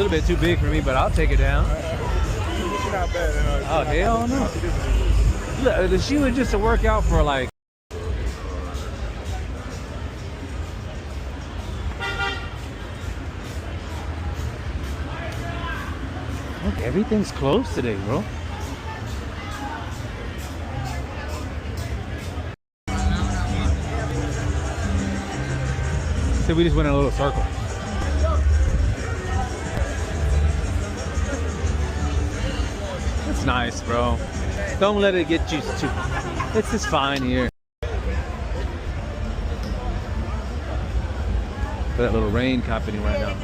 little bit too big for me, but I'll take it down. She's not bad. Oh, hell no. Look, she was just a workout for like... Look, everything's closed today, bro. So we just went in a little circle. It's nice, bro. Don't let it get you too... It's just fine here. For that little rain company right now.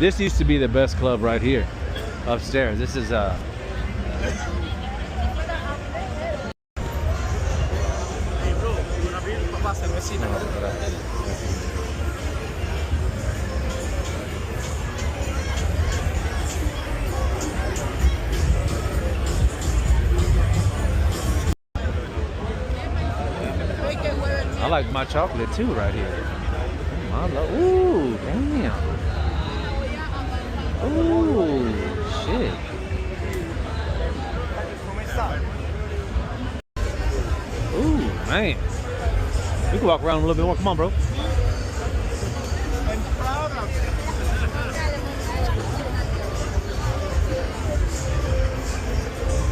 This used to be the best club right here, upstairs. This is I like my chocolate too right here. Ooh, damn. Ooh, shit. Ooh, man. We can walk around a little bit more. Come on, bro.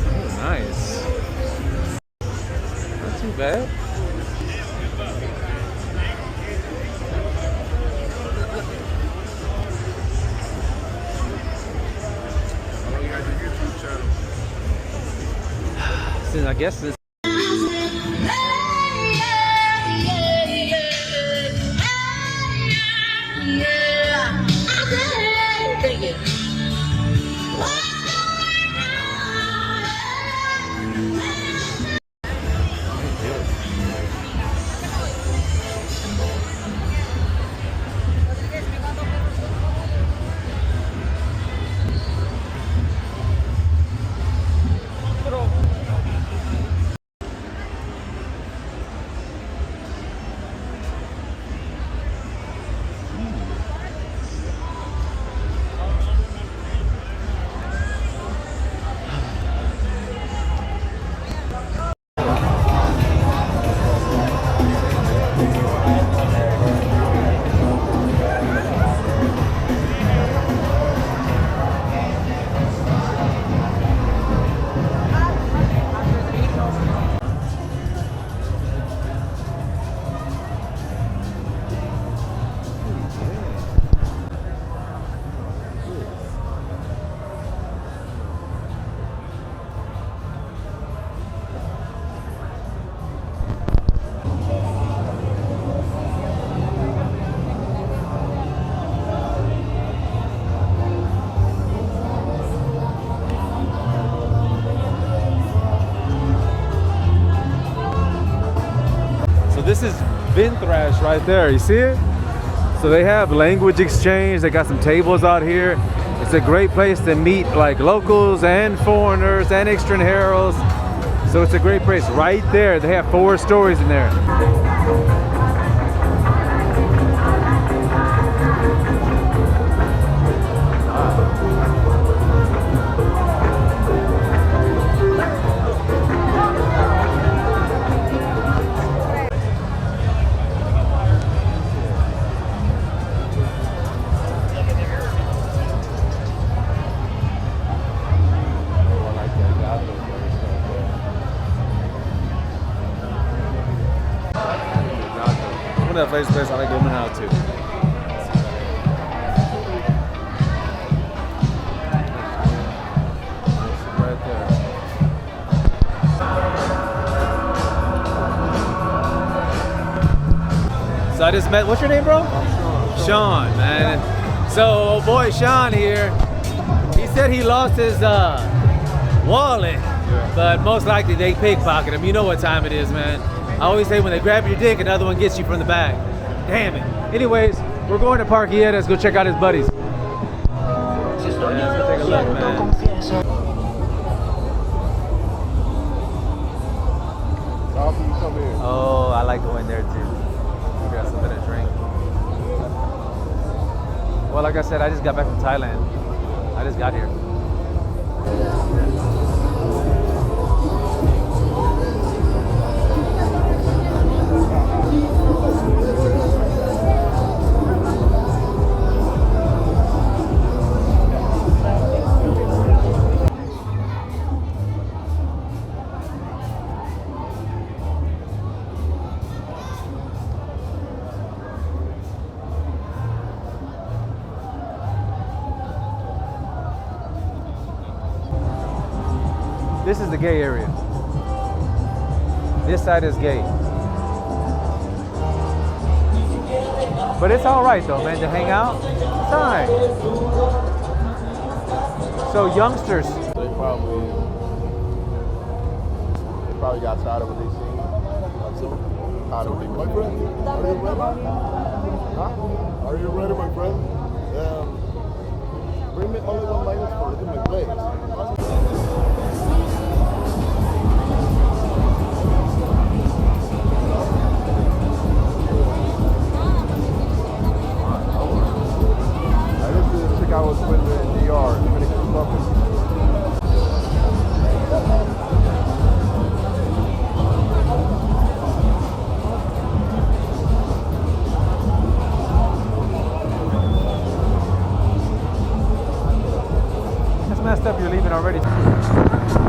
Oh, nice. Not too bad. I guess this. This is Venthrash right there, you see it? So they have language exchange, they got some tables out here. It's a great place to meet like locals and foreigners and extranjeros. So it's a great place right there. They have 4 stories in there. That place I like going out to. Right there. So I just met, what's your name, bro? Sean, man. So old boy Sean here, he said he lost his wallet, but most likely they pickpocket him. You know what time it is, man. I always say when they grab your dick, another one gets you from the back. Damn it. Anyways, we're going to Parque Lleras, go check out his buddies. Yeah, let's go take a look, man. Oh, I like going there too. Got something to drink. Well, like I said, I just got back from Thailand. I just got here. This is the gay area. This side is gay. But it's all right though, man, to hang out. It's all right. So youngsters. They probably got tired of what they seen. Tired of what they boyfriend? Are you ready? Huh? Are you ready, my friend? Bring me only one language for look at my place. I was with in New York, Dominican Republic. That's messed up, you're leaving already.